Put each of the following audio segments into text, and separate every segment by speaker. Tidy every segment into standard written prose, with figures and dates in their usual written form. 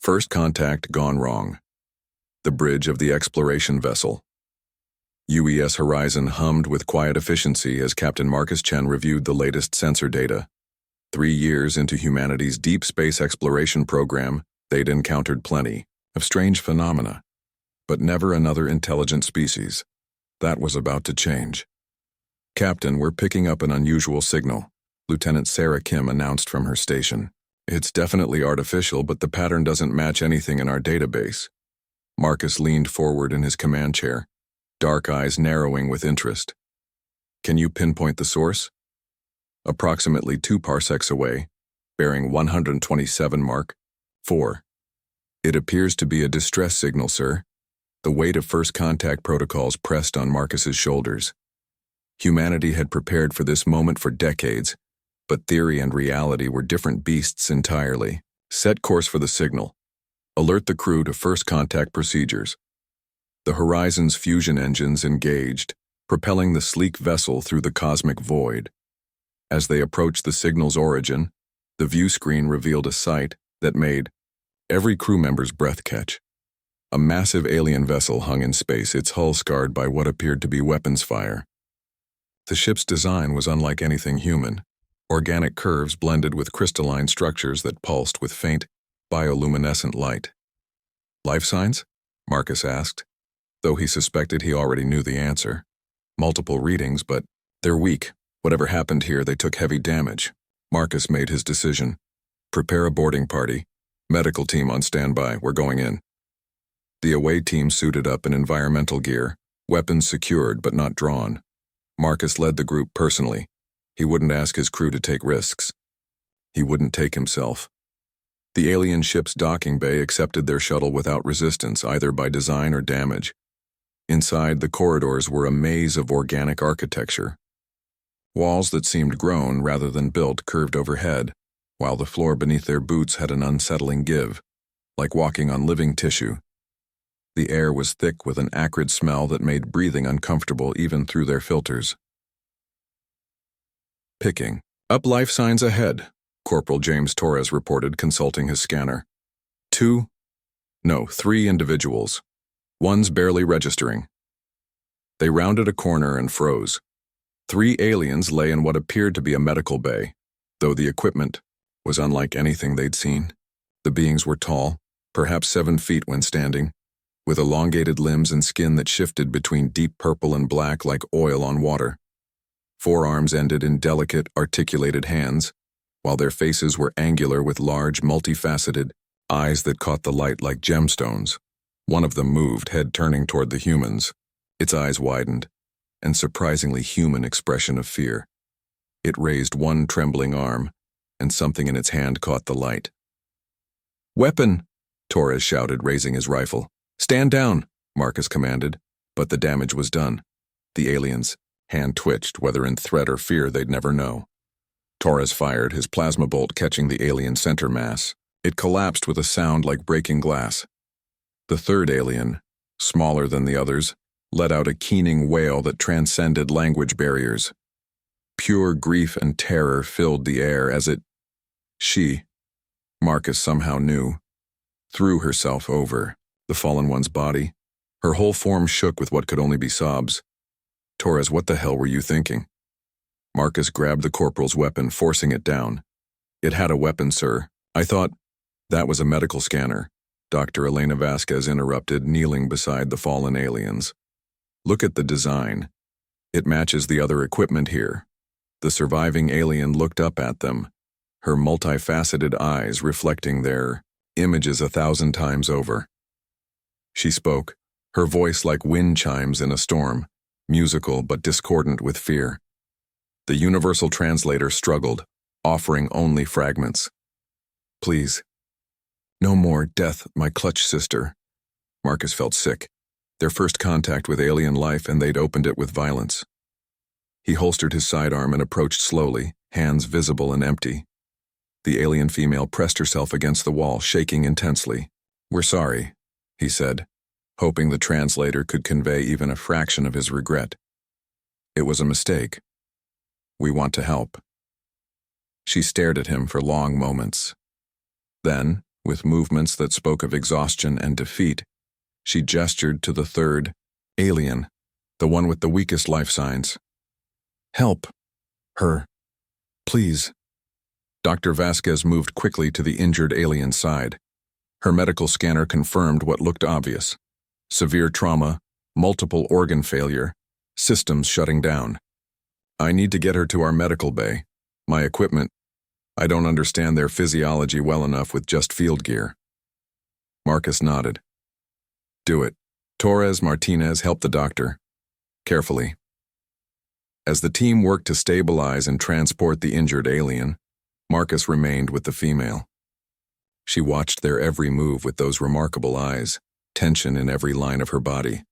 Speaker 1: First contact gone wrong. The bridge of the exploration vessel. UES Horizon hummed with quiet efficiency as Captain Marcus Chen reviewed the latest sensor data. 3 years into humanity's deep space exploration program, they'd encountered plenty of strange phenomena, but never another intelligent species. That was about to change. "Captain, we're picking up an unusual signal," Lieutenant Sarah Kim announced from her station. "It's definitely artificial, but the pattern doesn't match anything in our database." Marcus leaned forward in his command chair, dark eyes narrowing with interest. "Can you pinpoint the source?" "Approximately 2 parsecs away, bearing 127 Mark 4. "It appears to be a distress signal, sir." The weight of first contact protocols pressed on Marcus's shoulders. Humanity had prepared for this moment for decades, but theory and reality were different beasts entirely. "Set course for the signal. Alert the crew to first contact procedures." The Horizon's fusion engines engaged, propelling the sleek vessel through the cosmic void. As they approached the signal's origin, the view screen revealed a sight that made every crew member's breath catch. A massive alien vessel hung in space, its hull scarred by what appeared to be weapons fire. The ship's design was unlike anything human. Organic curves blended with crystalline structures that pulsed with faint, bioluminescent light. "Life signs?" Marcus asked, though he suspected he already knew the answer. "Multiple readings, but they're weak. Whatever happened here, they took heavy damage." Marcus made his decision. "Prepare a boarding party. Medical team on standby. We're going in." The away team suited up in environmental gear, weapons secured but not drawn. Marcus led the group personally. He wouldn't ask his crew to take risks. He wouldn't take himself. The alien ship's docking bay accepted their shuttle without resistance, either by design or damage. Inside, the corridors were a maze of organic architecture. Walls that seemed grown rather than built curved overhead, while the floor beneath their boots had an unsettling give, like walking on living tissue. The air was thick with an acrid smell that made breathing uncomfortable even through their filters. "Picking up life signs ahead," Corporal James Torres reported, consulting his scanner. 3 individuals. One's barely registering." They rounded a corner and froze. 3 aliens lay in what appeared to be a medical bay, though the equipment was unlike anything they'd seen. The beings were tall, perhaps 7 feet when standing, with elongated limbs and skin that shifted between deep purple and black like oil on water. Forearms ended in delicate, articulated hands, while their faces were angular with large, multifaceted eyes that caught the light like gemstones. One of them moved, head turning toward the humans. Its eyes widened, and surprisingly human expression of fear. It raised one trembling arm, and something in its hand caught the light. "Weapon!" Torres shouted, raising his rifle. "Stand down!" Marcus commanded, but the damage was done. The alien's hand twitched, whether in threat or fear they'd never know. Torres fired, his plasma bolt catching the alien center mass. It collapsed with a sound like breaking glass. The third alien, smaller than the others, let out a keening wail that transcended language barriers. Pure grief and terror filled the air as she, Marcus somehow knew, threw herself over the fallen one's body. Her whole form shook with what could only be sobs. "Torres, what the hell were you thinking?" Marcus grabbed the corporal's weapon, forcing it down. "It had a weapon, sir. I thought..." "That was a medical scanner," Dr. Elena Vasquez interrupted, kneeling beside the fallen aliens. "Look at the design. It matches the other equipment here." The surviving alien looked up at them, her multifaceted eyes reflecting their images 1,000 times over. She spoke, her voice like wind chimes in a storm, musical but discordant with fear. The universal translator struggled, offering only fragments. "Please. No more death, my clutch sister." Marcus felt sick. Their first contact with alien life, and they'd opened it with violence. He holstered his sidearm and approached slowly, hands visible and empty. The alien female pressed herself against the wall, shaking intensely. "We're sorry," he said, hoping the translator could convey even a fraction of his regret. "It was a mistake. We want to help." She stared at him for long moments. Then, With movements that spoke of exhaustion and defeat, she gestured to the third alien, the one with the weakest life signs. "Help her, please." Dr. Vasquez moved quickly to the injured alien's side. Her medical scanner confirmed what looked obvious: severe trauma, multiple organ failure, systems shutting down. "I need to get her to our medical bay. My equipment, I don't understand their physiology well enough with just field gear." Marcus nodded. "Do it." Torres Martinez helped the doctor. Carefully. As the team worked to stabilize and transport the injured alien, Marcus remained with the female. She watched their every move with those remarkable eyes, tension in every line of her body.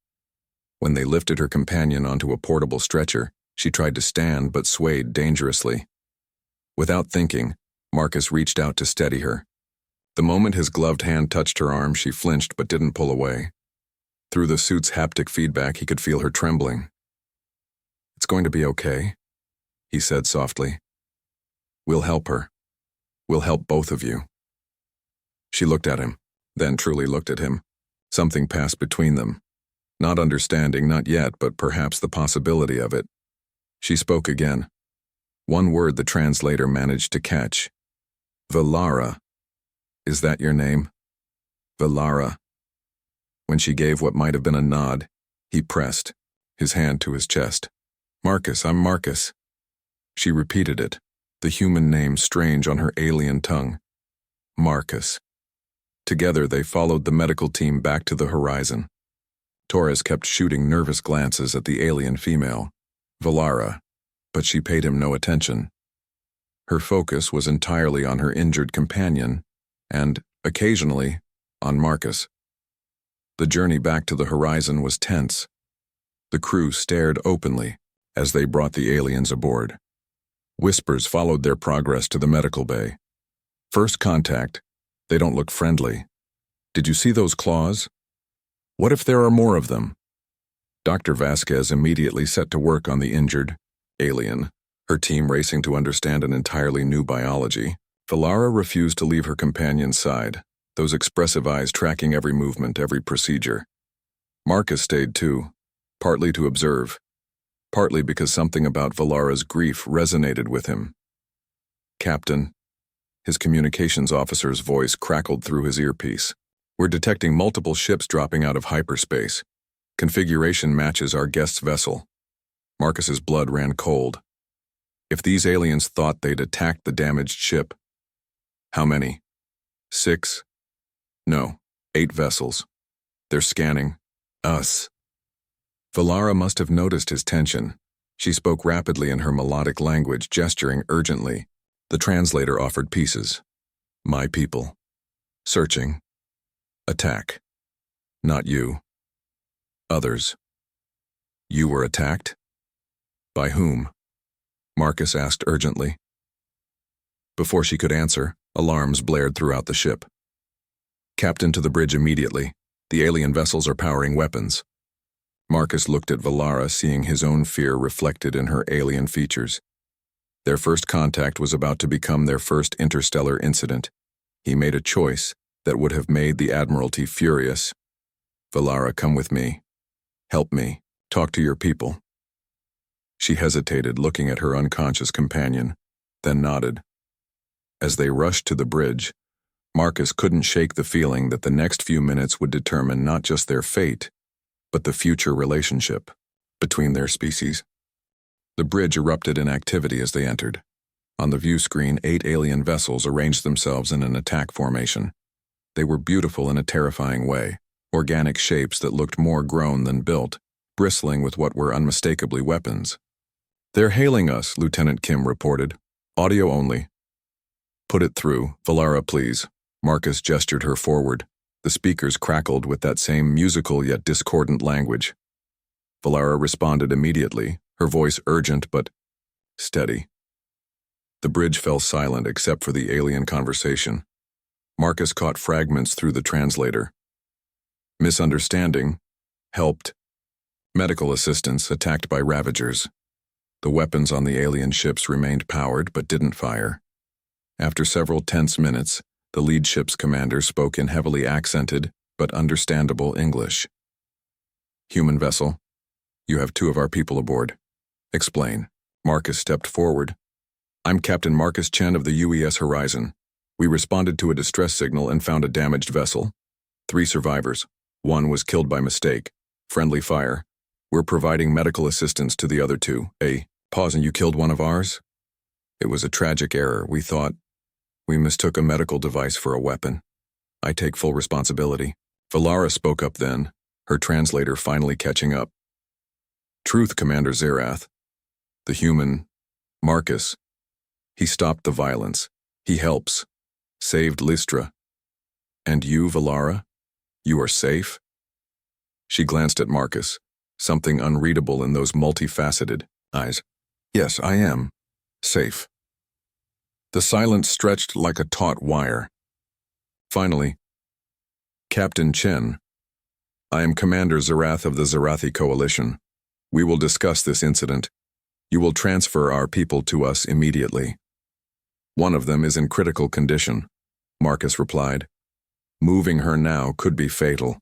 Speaker 1: When they lifted her companion onto a portable stretcher, she tried to stand but swayed dangerously. Without thinking, Marcus reached out to steady her. The moment his gloved hand touched her arm, she flinched but didn't pull away. Through the suit's haptic feedback, he could feel her trembling. "It's going to be okay," he said softly. "We'll help her. We'll help both of you." She looked at him, then truly looked at him. Something passed between them. Not understanding, not yet, but perhaps the possibility of it. She spoke again. One word the translator managed to catch. "Valara. Is that your name?" "Valara." When she gave what might have been a nod, he pressed, his hand to his chest. "Marcus, I'm Marcus." She repeated it, the human name strange on her alien tongue. Marcus. Together they followed the medical team back to the horizon. Torres kept shooting nervous glances at the alien female, Valara, but she paid him no attention. Her focus was entirely on her injured companion, and, occasionally, on Marcus. The journey back to the horizon was tense. The crew stared openly as they brought the aliens aboard. Whispers followed their progress to the medical bay. "First contact. They don't look friendly. Did you see those claws? What if there are more of them?" Dr. Vasquez immediately set to work on the injured alien, her team racing to understand an entirely new biology. Valara refused to leave her companion's side, those expressive eyes tracking every movement, every procedure. Marcus stayed too, partly to observe, partly because something about Valara's grief resonated with him. "Captain," his communications officer's voice crackled through his earpiece. "We're detecting multiple ships dropping out of hyperspace. Configuration matches our guest's vessel." Marcus's blood ran cold. If these aliens thought they'd attacked the damaged ship, how many? 6? No, 8 vessels. They're scanning us. Valara must have noticed his tension. She spoke rapidly in her melodic language, gesturing urgently. The translator offered pieces. "My people. Searching. Attack. Not you. Others. You were attacked? By whom?" Marcus asked urgently. Before she could answer, alarms blared throughout the ship. "Captain, to the bridge immediately. The alien vessels are powering weapons." Marcus looked at Valara, seeing his own fear reflected in her alien features. Their first contact was about to become their first interstellar incident. He made a choice that would have made the Admiralty furious. "Valara, come with me. Help me. Talk to your people." She hesitated, looking at her unconscious companion, then nodded. As they rushed to the bridge, Marcus couldn't shake the feeling that the next few minutes would determine not just their fate, but the future relationship between their species. The bridge erupted in activity as they entered. On the view screen, 8 alien vessels arranged themselves in an attack formation. They were beautiful in a terrifying way, organic shapes that looked more grown than built, bristling with what were unmistakably weapons. "They're hailing us," Lieutenant Kim reported. "Audio only." "Put it through. Valara, please." Marcus gestured her forward. The speakers crackled with that same musical yet discordant language. Valara responded immediately, her voice urgent but steady. The bridge fell silent except for the alien conversation. Marcus caught fragments through the translator. "Misunderstanding. Helped. Medical assistance attacked by ravagers. The weapons on the alien ships remained powered but didn't fire. After several tense minutes, The lead ship's commander spoke in heavily accented but understandable English. "Human vessel, you have 2 of our people aboard. Explain." Marcus stepped forward. "I'm Captain Marcus Chen of the UES Horizon. We responded to a distress signal and found a damaged vessel. 3 survivors. 1 was killed by mistake. Friendly fire. We're providing medical assistance to the other 2. Pause, and you killed one of ours?" "It was a tragic error. We mistook a medical device for a weapon. I take full responsibility." Valara spoke up then, her translator finally catching up. "Truth, Commander Zerath. The human, Marcus. He stopped the violence. He helps. Saved Lystra. And you, Valara? You are safe?" She glanced at Marcus, something unreadable in those multifaceted eyes. "Yes, I am. Safe." The silence stretched like a taut wire. Finally, "Captain Chen, I am Commander Zerath of the Zerathi Coalition. We will discuss this incident. You will transfer our people to us immediately." "One of them is in critical condition," Marcus replied. "Moving her now could be fatal.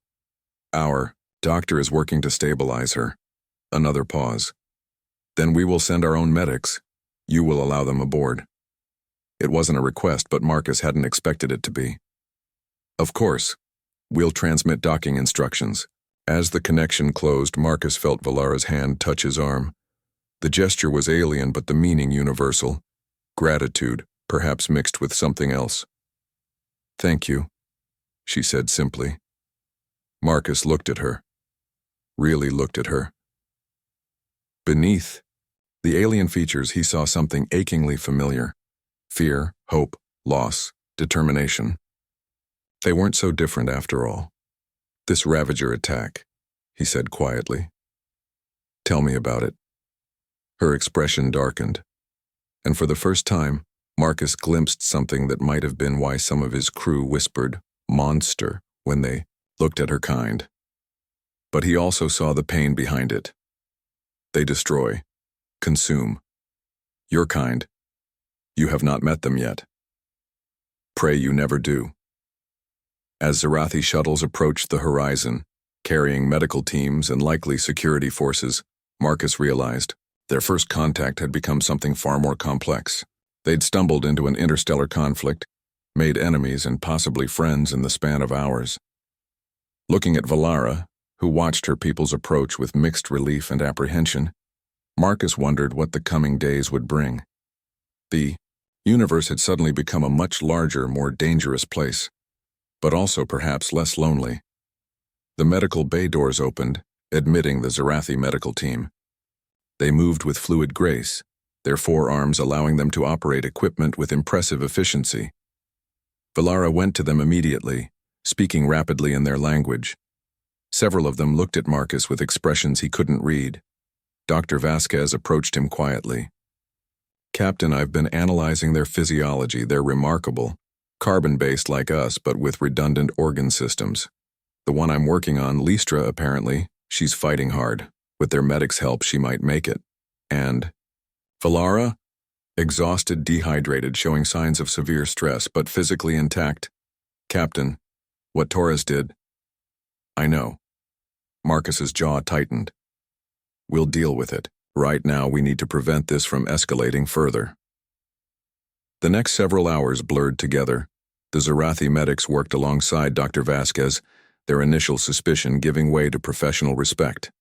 Speaker 1: Our doctor is working to stabilize her." Another pause. "Then we will send our own medics. You will allow them aboard." It wasn't a request, but Marcus hadn't expected it to be. "Of course. We'll transmit docking instructions." As the connection closed, Marcus felt Valara's hand touch his arm. The gesture was alien, but the meaning universal. Gratitude, perhaps mixed with something else. "Thank you," she said simply. Marcus looked at her. Really looked at her. Beneath the alien features, he saw something achingly familiar. Fear, hope, loss, determination. They weren't so different after all. "This Ravager attack," he said quietly. "Tell me about it." Her expression darkened, and for the first time, Marcus glimpsed something that might have been why some of his crew whispered "monster" when they looked at her kind. But he also saw the pain behind it. They destroy, consume. Your kind. You have not met them yet. Pray you never do. As Zerathi shuttles approached the horizon, carrying medical teams and likely security forces, Marcus realized their first contact had become something far more complex. They'd stumbled into an interstellar conflict, made enemies and possibly friends in the span of hours. Looking at Valara, who watched her people's approach with mixed relief and apprehension, Marcus wondered what the coming days would bring. The universe had suddenly become a much larger, more dangerous place, but also perhaps less lonely. The medical bay doors opened, admitting the Zerathi medical team. They moved with fluid grace, their forearms allowing them to operate equipment with impressive efficiency. Valara went to them immediately, speaking rapidly in their language. Several of them looked at Marcus with expressions he couldn't read. Dr. Vasquez approached him quietly. "Captain, I've been analyzing their physiology. They're remarkable. Carbon-based like us, but with redundant organ systems. The one I'm working on, Lystra, apparently, she's fighting hard. With their medics' help, she might make it. And Valara? Exhausted, dehydrated, showing signs of severe stress, but physically intact. Captain, what Torres did. I know." Marcus's jaw tightened. "We'll deal with it. Right now, we need to prevent this from escalating further." The next several hours blurred together. The Zerathi medics worked alongside Dr. Vasquez, their initial suspicion giving way to professional respect.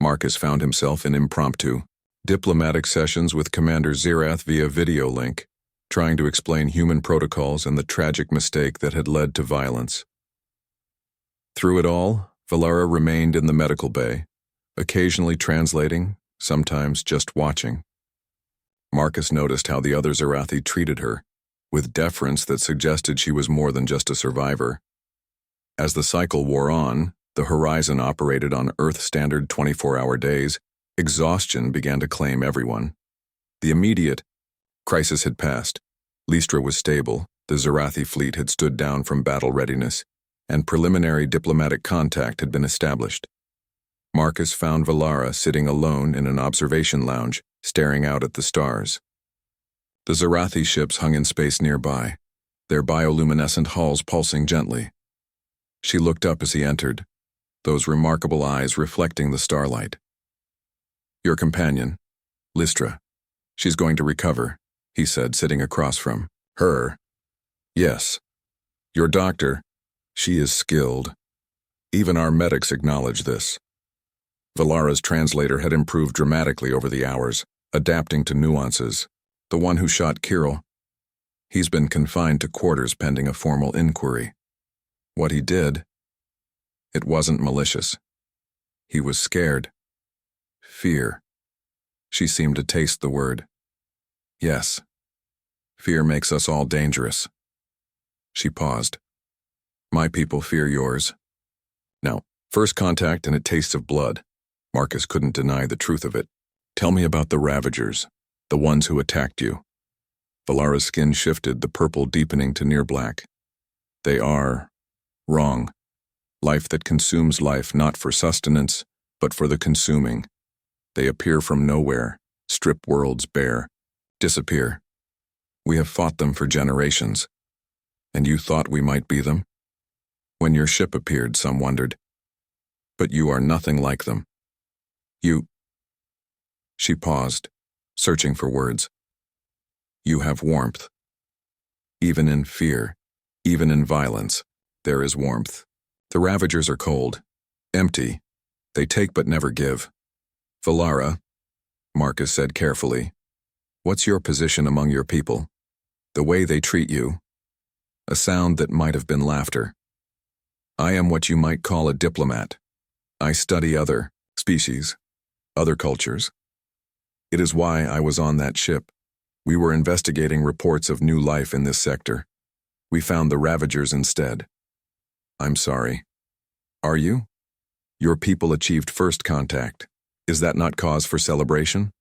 Speaker 1: Marcus found himself in impromptu, diplomatic sessions with Commander Zerath via video link, trying to explain human protocols and the tragic mistake that had led to violence. Through it all, Valara remained in the medical bay, occasionally translating, sometimes just watching. Marcus noticed how the other Zerathi treated her, with deference that suggested she was more than just a survivor. As the cycle wore on, the Horizon operated on Earth-standard 24-hour days. Exhaustion began to claim everyone. The immediate crisis had passed. Lystra was stable, the Zerathi fleet had stood down from battle readiness, and preliminary diplomatic contact had been established. Marcus found Valara sitting alone in an observation lounge, staring out at the stars. The Zerathi ships hung in space nearby, their bioluminescent hulls pulsing gently. She looked up as he entered, those remarkable eyes reflecting the starlight. "Your companion, Lystra. She's going to recover," he said, sitting across from her. "Yes. Your doctor, she is skilled. Even our medics acknowledge this." Valara's translator had improved dramatically over the hours, adapting to nuances. The one who shot Kirill. He's been confined to quarters pending a formal inquiry. What he did, it wasn't malicious. He was scared. Fear. She seemed to taste the word. Yes. Fear makes us all dangerous. She paused. "My people fear yours." Now, first contact and it tastes of blood. Marcus couldn't deny the truth of it. "Tell me about the Ravagers, the ones who attacked you." Valara's skin shifted, the purple deepening to near black. "They are wrong. Life that consumes life, not for sustenance, but for the consuming. They appear from nowhere, strip worlds bare, disappear. We have fought them for generations. And you thought we might be them? When your ship appeared, some wondered. But you are nothing like them. You..." She paused, searching for words. "You have warmth. Even in fear, even in violence, there is warmth. The Ravagers are cold, empty. They take but never give." "Valara," Marcus said carefully, "what's your position among your people? The way they treat you?" A sound that might have been laughter. "I am what you might call a diplomat. I study other species, other cultures. It is why I was on that ship. We were investigating reports of new life in this sector. We found the Ravagers instead." "I'm sorry. Are you? Your people achieved first contact. Is that not cause for celebration?"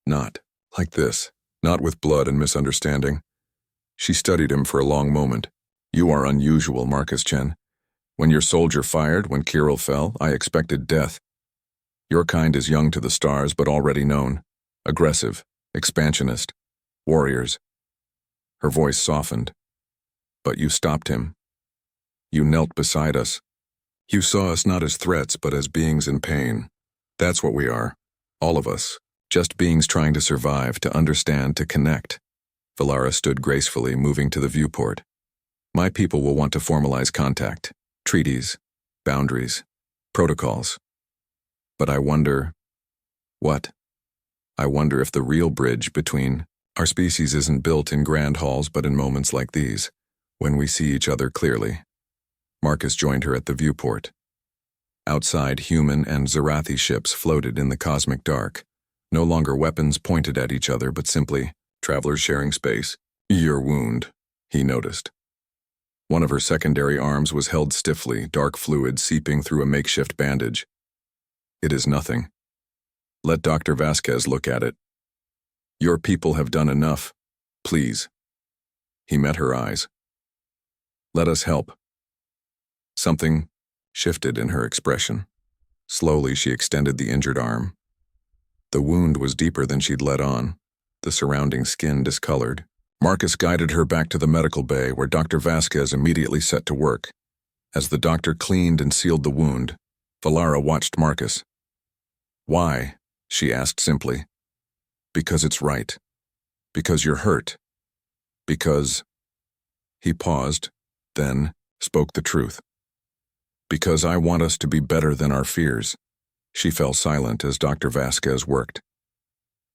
Speaker 1: "Not like this. Not with blood and misunderstanding." She studied him for a long moment. "You are unusual, Marcus Chen. When your soldier fired, when Kirill fell, I expected death. Your kind is young to the stars, but already known. Aggressive, expansionist, warriors." Her voice softened. "But you stopped him. You knelt beside us. You saw us not as threats, but as beings in pain. That's what we are. All of us. Just beings trying to survive, to understand, to connect." Valara stood gracefully, moving to the viewport. "My people will want to formalize contact. Treaties, boundaries, protocols. But I wonder..." "What?" "I wonder if the real bridge between our species isn't built in grand halls, but in moments like these, when we see each other clearly." Marcus joined her at the viewport. Outside, human and Zarathi ships floated in the cosmic dark, no longer weapons pointed at each other, but simply travelers sharing space. "Your wound," he noticed. One of her secondary arms was held stiffly, dark fluid seeping through a makeshift bandage. "It is nothing. Let Dr. Vasquez look at it. Your people have done enough. Please." He met her eyes. "Let us help." Something shifted in her expression. Slowly, she extended the injured arm. The wound was deeper than she'd let on, the surrounding skin discolored. Marcus guided her back to the medical bay, where Dr. Vasquez immediately set to work. As the doctor cleaned and sealed the wound, Valara watched Marcus. "Why?" she asked simply. "Because it's right. Because you're hurt. Because..." He paused, then spoke the truth. "Because I want us to be better than our fears." She fell silent as Dr. Vasquez worked.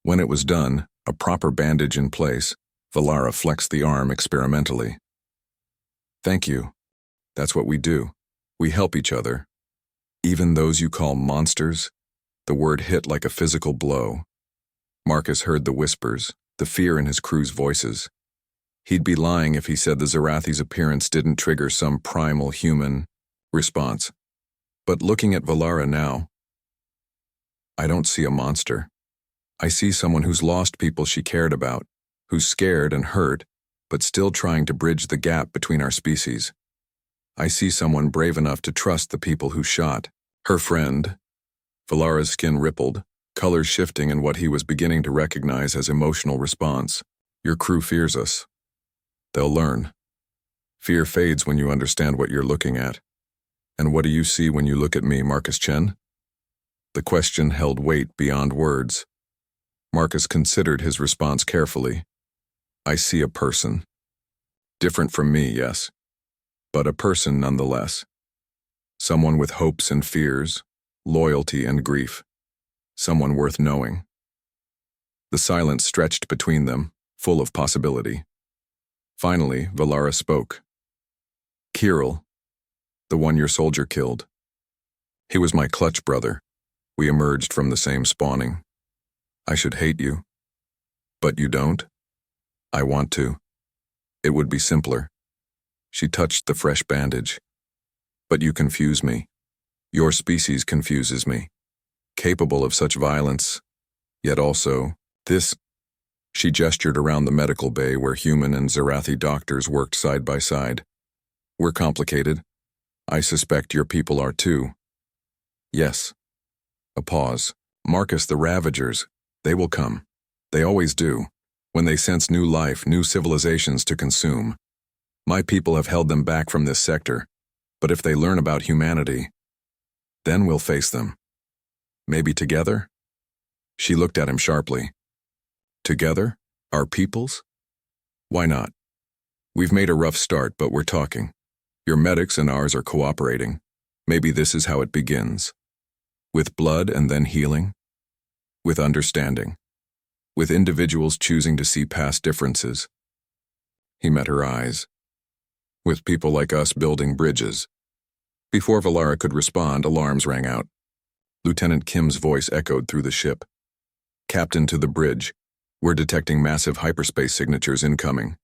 Speaker 1: When it was done, a proper bandage in place, Valara flexed the arm experimentally. "Thank you. That's what we do. We help each other. Even those you call monsters." The word hit like a physical blow. Marcus heard the whispers, the fear in his crew's voices. He'd be lying if he said the Zarathi's appearance didn't trigger some primal human response. But looking at Valara now, I don't see a monster. I see someone who's lost people she cared about, who's scared and hurt, but still trying to bridge the gap between our species. I see someone brave enough to trust the people who shot. Her friend. Valara's skin rippled, colors shifting in what he was beginning to recognize as emotional response. "Your crew fears us. They'll learn. Fear fades when you understand what you're looking at. And what do you see when you look at me, Marcus Chen? The question held weight beyond words. Marcus considered his response carefully. I see a person. Different from me, yes, but a person nonetheless. Someone with hopes and fears, loyalty and grief. Someone worth knowing. The silence stretched between them, full of possibility. Finally, Valara spoke. Kirill, the one your soldier killed. He was my clutch brother. We emerged from the same spawning. I should hate you. But you don't? I want to. It would be simpler. She touched the fresh bandage. But you confuse me. Your species confuses me. Capable of such violence, yet also, this. She gestured around the medical bay where human and Zarathi doctors worked side by side. We're complicated. I suspect your people are too. Yes. A pause. Marcus, the Ravagers, they will come. They always do. When they sense new life, new civilizations to consume. My people have held them back from this sector, but if they learn about humanity, then we'll face them. Maybe together? She looked at him sharply. Together? Our peoples? Why not? We've made a rough start, but we're talking. Your medics and ours are cooperating. Maybe this is how it begins. With blood and then healing. With understanding. With individuals choosing to see past differences. He met her eyes. With people like us building bridges. Before Valara could respond, alarms rang out. Lieutenant Kim's voice echoed through the ship. Captain to the bridge. We're detecting massive hyperspace signatures incoming.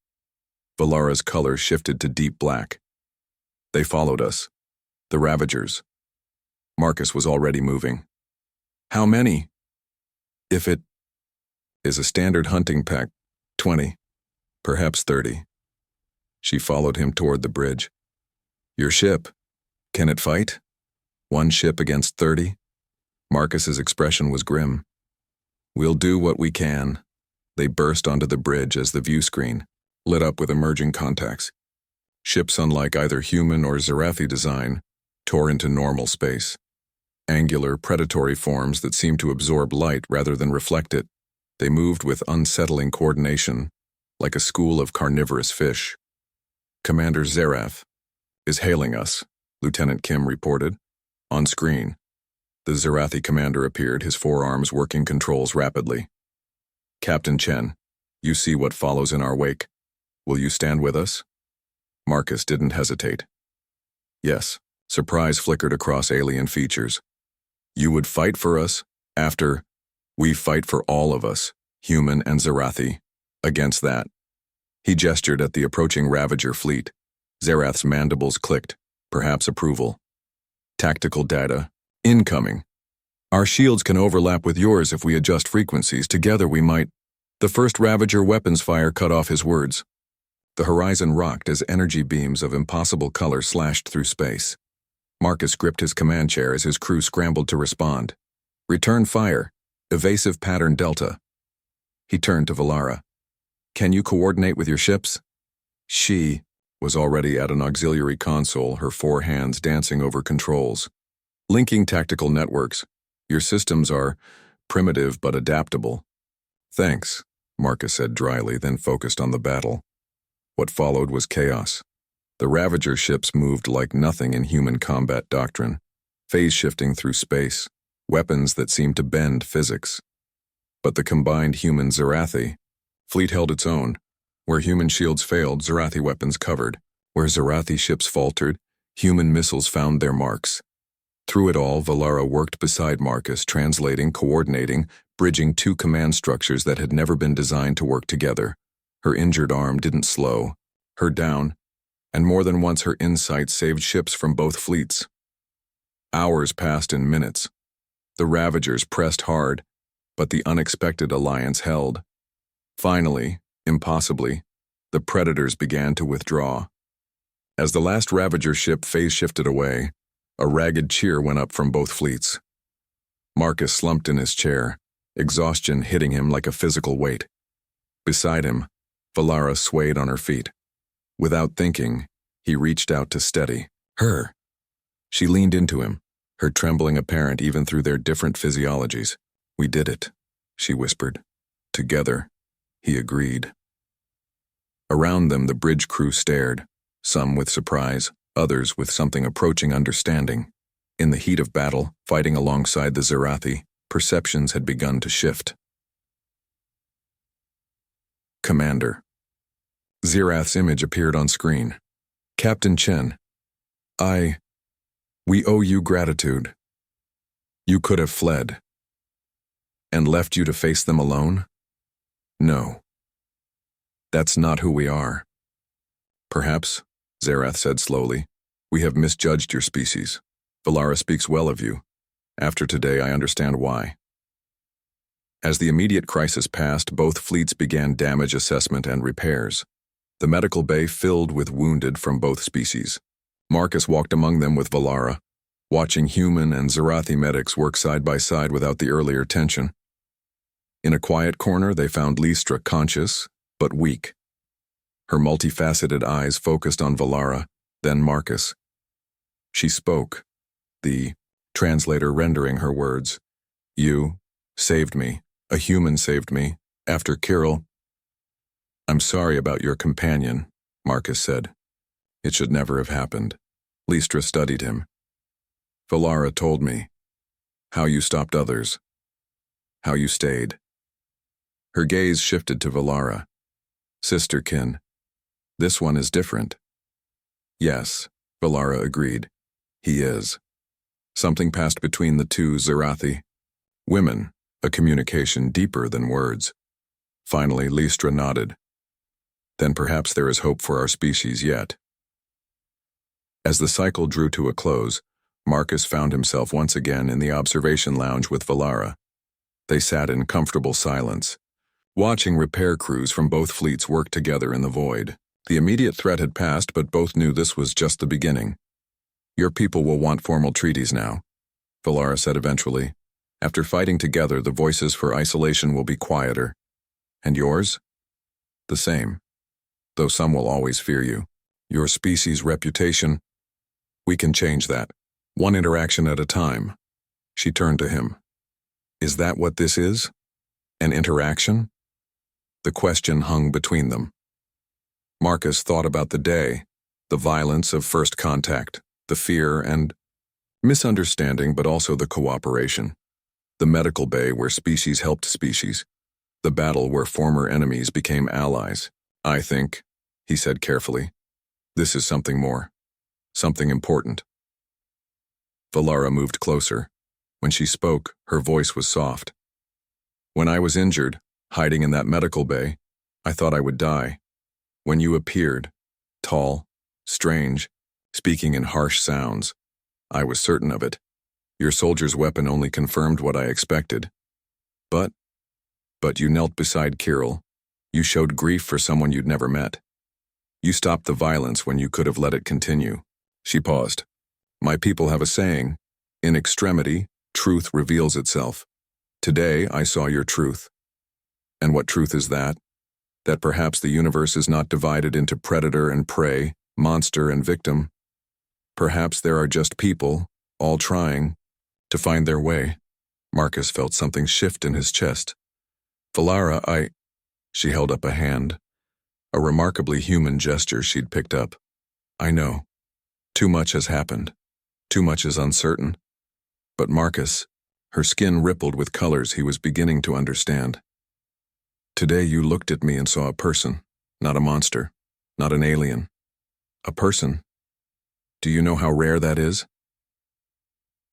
Speaker 1: Valara's color shifted to deep black. They followed us. The Ravagers. Marcus was already moving. How many? If it is a standard hunting pack, 20, perhaps 30. She followed him toward the bridge. Your ship, can it fight? One ship against 30? Marcus's expression was grim. We'll do what we can. They burst onto the bridge as the view screen, lit up with emerging contacts. Ships unlike either human or Zarathi design, tore into normal space. Angular, predatory forms that seemed to absorb light rather than reflect it. They moved with unsettling coordination, like a school of carnivorous fish. Commander Zarath is hailing us, Lieutenant Kim reported. On screen, the Zarathi commander appeared, his forearms working controls rapidly. Captain Chen, you see what follows in our wake. Will you stand with us? Marcus didn't hesitate. Yes, surprise flickered across alien features. You would fight for us after we fight for all of us, human and Zarathi, against that. He gestured at the approaching Ravager fleet. Zarath's mandibles clicked, perhaps approval. Tactical data, incoming. Our shields can overlap with yours if we adjust frequencies. Together we might. The first Ravager weapons fire cut off his words. The horizon rocked as energy beams of impossible color slashed through space. Marcus gripped his command chair as his crew scrambled to respond. Return fire. Evasive pattern Delta. He turned to Valara. Can you coordinate with your ships? She was already at an auxiliary console, her four hands dancing over controls. Linking tactical networks. Your systems are primitive but adaptable. Thanks, Marcus said dryly, then focused on the battle. What followed was chaos. The Ravager ships moved like nothing in human combat doctrine, phase-shifting through space, weapons that seemed to bend physics. But the combined human Zarathi fleet held its own. Where human shields failed, Zarathi weapons covered. Where Zarathi ships faltered, human missiles found their marks. Through it all, Valara worked beside Marcus, translating, coordinating, bridging two command structures that had never been designed to work together. Her injured arm didn't slow her down, and more than once her insight saved ships from both fleets. Hours passed in minutes. The Ravagers pressed hard, but the unexpected alliance held. Finally, impossibly, the Predators began to withdraw. As the last Ravager ship phase-shifted away, a ragged cheer went up from both fleets. Marcus slumped in his chair, exhaustion hitting him like a physical weight. Beside him, Valara swayed on her feet. Without thinking, He reached out to steady her. She leaned into him, her trembling apparent even through their different physiologies. "We did it," she whispered. "Together," he agreed. Around them the bridge crew stared, some with surprise, others with something approaching understanding. In the heat of battle, fighting alongside the Zerathi, perceptions had begun to shift. Commander. Zerath's image appeared on screen. "Captain Chen, we owe you gratitude. You could have fled. And left you to face them alone? No. That's not who we are. Perhaps," Zerath said slowly, "we have misjudged your species. Valara speaks well of you. After today, I understand why." As the immediate crisis passed, both fleets began damage assessment and repairs. The medical bay filled with wounded from both species. Marcus walked among them with Valara, watching human and Zerathi medics work side by side without the earlier tension. In a quiet corner, they found Lystra conscious, but weak. Her multifaceted eyes focused on Valara, then Marcus. She spoke, the translator rendering her words. "You saved me. A human saved me. After Kirill." "I'm sorry about your companion," Marcus said. "It should never have happened." Lystra studied him. "Valara told me. How you stopped others. How you stayed." Her gaze shifted to Valara. "Sisterkin. This one is different." "Yes," Valara agreed. "He is." Something passed between the two Zerathi. Women, a communication deeper than words. Finally, Lystra nodded. "Then perhaps there is hope for our species yet." As the cycle drew to a close, Marcus found himself once again in the observation lounge with Valara. They sat in comfortable silence, watching repair crews from both fleets work together in the void. The immediate threat had passed, but both knew this was just the beginning. "Your people will want formal treaties now," Valara said eventually. "After fighting together, the voices for isolation will be quieter. And yours? The same. Though some will always fear you. Your species' reputation? We can change that. One interaction at a time." She turned to him. "Is that what this is? An interaction?" The question hung between them. Marcus thought about the day, the violence of first contact, the fear and misunderstanding, but also the cooperation. The medical bay where species helped species. The battle where former enemies became allies. "I think," he said carefully, "this is something more. Something important." Valara moved closer. When she spoke, her voice was soft. "When I was injured, hiding in that medical bay, I thought I would die. When you appeared, tall, strange, speaking in harsh sounds, I was certain of it. Your soldier's weapon only confirmed what I expected. But you knelt beside Kirill. You showed grief for someone you'd never met. You stopped the violence when you could have let it continue." She paused. "My people have a saying, in extremity, truth reveals itself. Today I saw your truth. And what truth is that? That perhaps the universe is not divided into predator and prey, monster and victim. Perhaps there are just people, all trying to find their way." Marcus felt something shift in his chest. "Valara, She held up a hand, a remarkably human gesture she'd picked up. "I know. Too much has happened. Too much is uncertain. But Marcus," her skin rippled with colors he was beginning to understand. "Today you looked at me and saw a person, not a monster, not an alien. A person. Do you know how rare that is?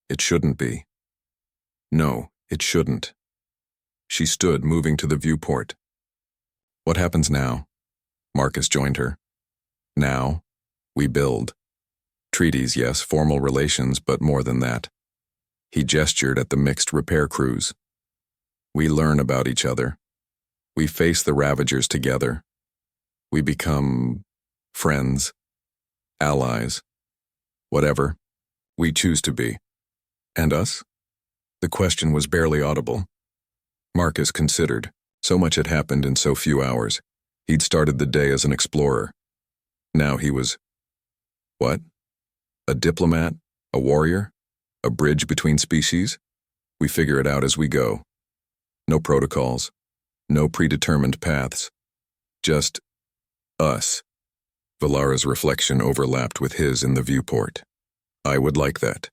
Speaker 1: It shouldn't be. No, it shouldn't." She stood, moving to the viewport. "What happens now?" Marcus joined her. "Now, we build. Treaties, yes, formal relations, but more than that." He gestured at the mixed repair crews. "We learn about each other. We face the Ravagers together. We become friends, allies, whatever we choose to be. And us?" The question was barely audible. Marcus considered. So much had happened in so few hours. He'd started the day as an explorer. Now he was What? A diplomat? A warrior? A bridge between species? We figure it out as we go. No protocols. No predetermined paths. Just us. Valara's reflection overlapped with his in the viewport. I would like that.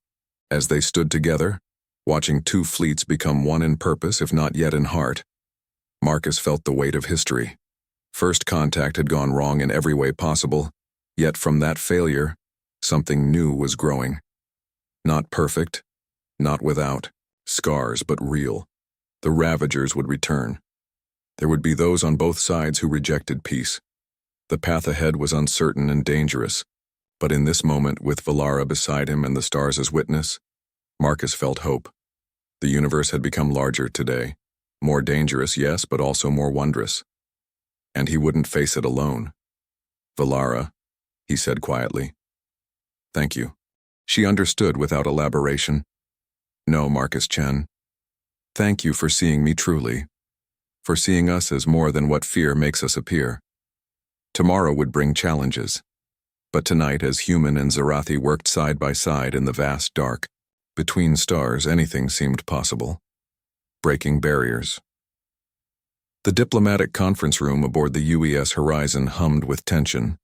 Speaker 1: As they stood together, watching two fleets become one in purpose if not yet in heart, Marcus felt the weight of history. First contact had gone wrong in every way possible, yet from that failure, something new was growing. Not perfect, not without scars, but real. The Ravagers would return. There would be those on both sides who rejected peace. The path ahead was uncertain and dangerous, but in this moment, with Valara beside him and the stars as witness, Marcus felt hope. The universe had become larger today. More dangerous, yes, but also more wondrous. And he wouldn't face it alone. Valara, he said quietly. Thank you. She understood without elaboration. No, Marcus Chen. Thank you for seeing me truly. For seeing us as more than what fear makes us appear. Tomorrow would bring challenges. But tonight, as human and Zarathi worked side by side in the vast dark, between stars, anything seemed possible. Breaking barriers. The diplomatic conference room aboard the UES Horizon hummed with tension.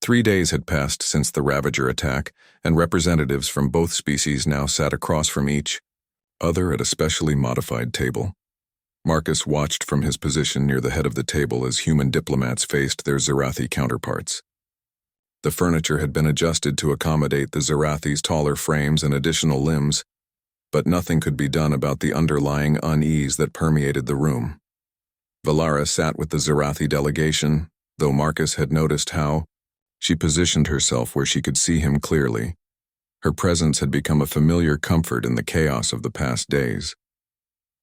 Speaker 1: 3 days had passed since the Ravager attack, and representatives from both species now sat across from each other at a specially modified table. Marcus watched from his position near the head of the table as human diplomats faced their Zarathi counterparts. The furniture had been adjusted to accommodate the Zarathi's taller frames and additional limbs, but nothing could be done about the underlying unease that permeated the room. Valara sat with the Zarathi delegation, though Marcus had noticed how she positioned herself where she could see him clearly. Her presence had become a familiar comfort in the chaos of the past days.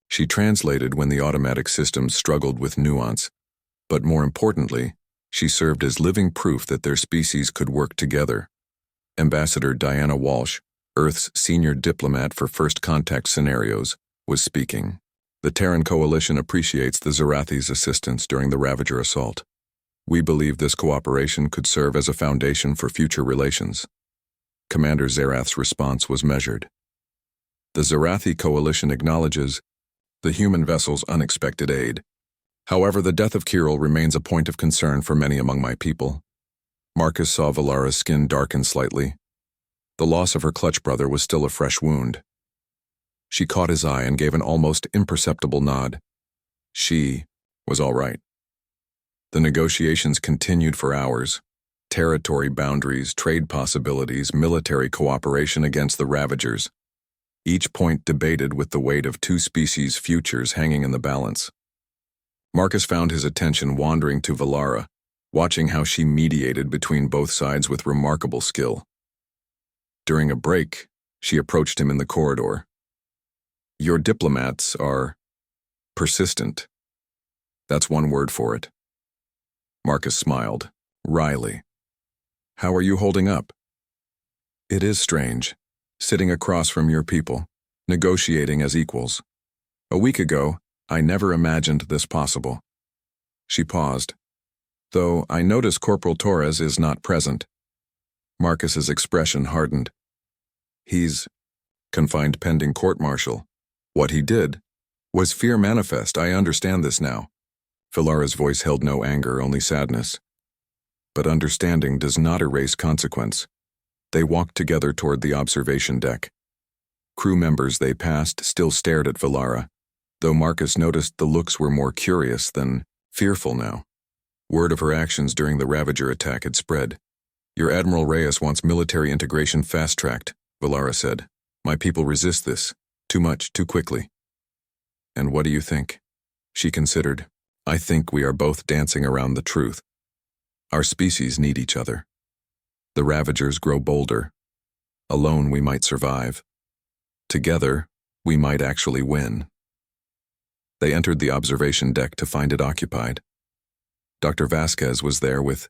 Speaker 1: She translated when the automatic systems struggled with nuance, but more importantly, she served as living proof that their species could work together. Ambassador Diana Walsh, Earth's senior diplomat for first contact scenarios, was speaking. The Terran Coalition appreciates the Zarathi's assistance during the Ravager assault. We believe this cooperation could serve as a foundation for future relations. Commander Zarath's response was measured. The Zarathi Coalition acknowledges the human vessel's unexpected aid. However, the death of Kirill remains a point of concern for many among my people. Marcus saw Valara's skin darken slightly. The loss of her clutch brother was still a fresh wound. She caught his eye and gave an almost imperceptible nod. She was all right. The negotiations continued for hours. Territory boundaries, trade possibilities, military cooperation against the Ravagers. Each point debated with the weight of two species' futures hanging in the balance. Marcus found his attention wandering to Valara, watching how she mediated between both sides with remarkable skill. During a break, she approached him in the corridor. Your diplomats are persistent. That's one word for it. Marcus smiled, wryly. How are you holding up? It is strange, sitting across from your people, negotiating as equals. A week ago, I never imagined this possible. She paused. Though I notice Corporal Torres is not present. Marcus's expression hardened. He's confined pending court-martial. What he did was fear manifest. I understand this now. Valara's voice held no anger, only sadness. But understanding does not erase consequence. They walked together toward the observation deck. Crew members they passed still stared at Valara, though Marcus noticed the looks were more curious than fearful now. Word of her actions during the Ravager attack had spread. Your Admiral Reyes wants military integration fast-tracked, Valara said. My people resist this. Too much, too quickly. And what do you think? She considered. I think we are both dancing around the truth. Our species need each other. The Ravagers grow bolder. Alone we might survive. Together, we might actually win. They entered the observation deck to find it occupied. Dr. Vasquez was there with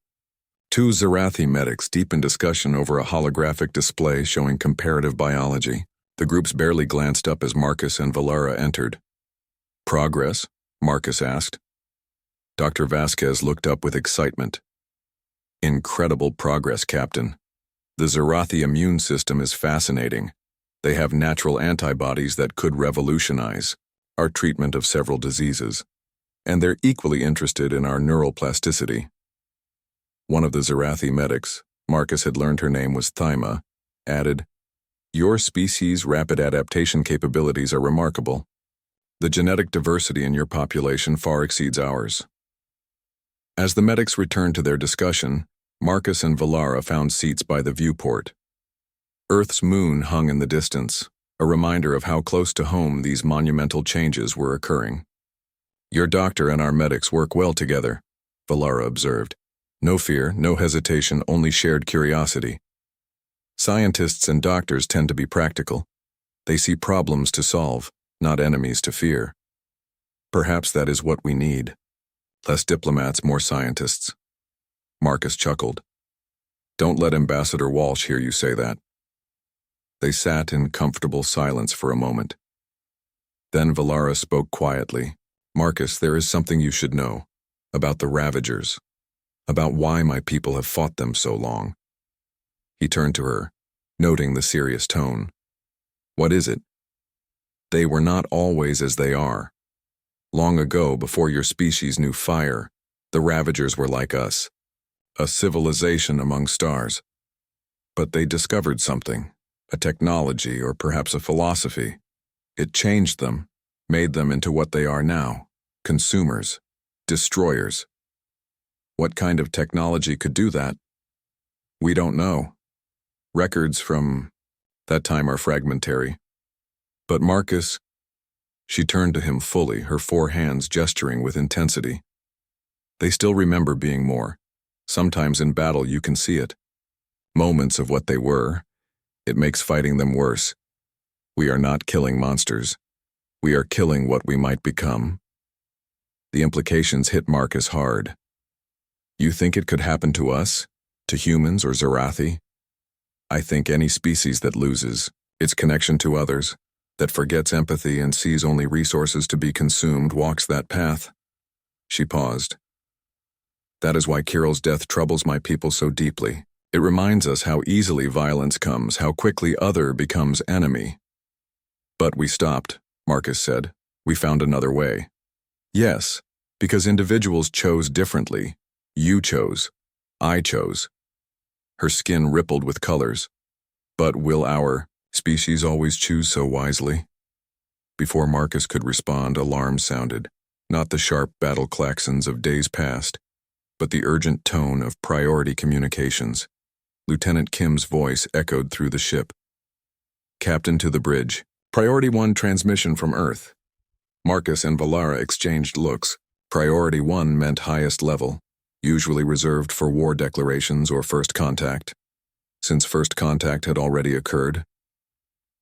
Speaker 1: two Zarathi medics deep in discussion over a holographic display showing comparative biology. The groups barely glanced up as Marcus and Valara entered. Progress? Marcus asked. Dr. Vasquez looked up with excitement. Incredible progress, Captain. The Zarathi immune system is fascinating. They have natural antibodies that could revolutionize our treatment of several diseases, and they're equally interested in our neural plasticity. One of the Zarathi medics, Marcus had learned her name was Thyma, added, "Your species' rapid adaptation capabilities are remarkable. The genetic diversity in your population far exceeds ours." As the medics returned to their discussion, Marcus and Valara found seats by the viewport. Earth's moon hung in the distance, a reminder of how close to home these monumental changes were occurring. "Your doctor and our medics work well together," Valara observed. "No fear, no hesitation, only shared curiosity. Scientists and doctors tend to be practical. They see problems to solve, not enemies to fear. Perhaps that is what we need. Less diplomats, more scientists." Marcus chuckled. "Don't let Ambassador Walsh hear you say that." They sat in comfortable silence for a moment. Then Valara spoke quietly. "Marcus, there is something you should know about the Ravagers, about why my people have fought them so long." He turned to her, noting the serious tone. "What is it?" "They were not always as they are. Long ago, before your species knew fire, the Ravagers were like us, a civilization among stars. But they discovered something, a technology or perhaps a philosophy. It changed them, made them into what they are now, consumers, destroyers. What kind of technology could do that? We don't know. Records from that time are fragmentary. But Marcus..." She turned to him fully, her four hands gesturing with intensity. "They still remember being more. Sometimes in battle you can see it. Moments of what they were. It makes fighting them worse. We are not killing monsters. We are killing what we might become." The implications hit Marcus hard. "You think it could happen to us? To humans or Zarathi? I think any species that loses its connection to others, that forgets empathy and sees only resources to be consumed, walks that path." She paused. "That is why Kirill's death troubles my people so deeply. It reminds us how easily violence comes, how quickly other becomes enemy." "But we stopped," Marcus said. "We found another way." "Yes, because individuals chose differently. You chose. I chose." Her skin rippled with colors. "But will our species always choose so wisely?" Before Marcus could respond, alarm sounded, not the sharp battle claxons of days past, but the urgent tone of priority communications. Lieutenant Kim's voice echoed through the ship. "Captain to the bridge. Priority 1 transmission from Earth." Marcus and Valara exchanged looks. Priority 1 meant highest level, usually reserved for war declarations or first contact. Since first contact had already occurred,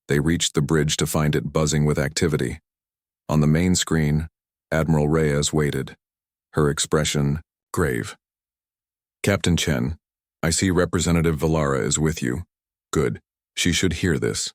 Speaker 1: they reached the bridge to find it buzzing with activity. On the main screen, Admiral Reyes waited, her expression grave. "Captain Chen, I see Representative Valara is with you. Good. She should hear this."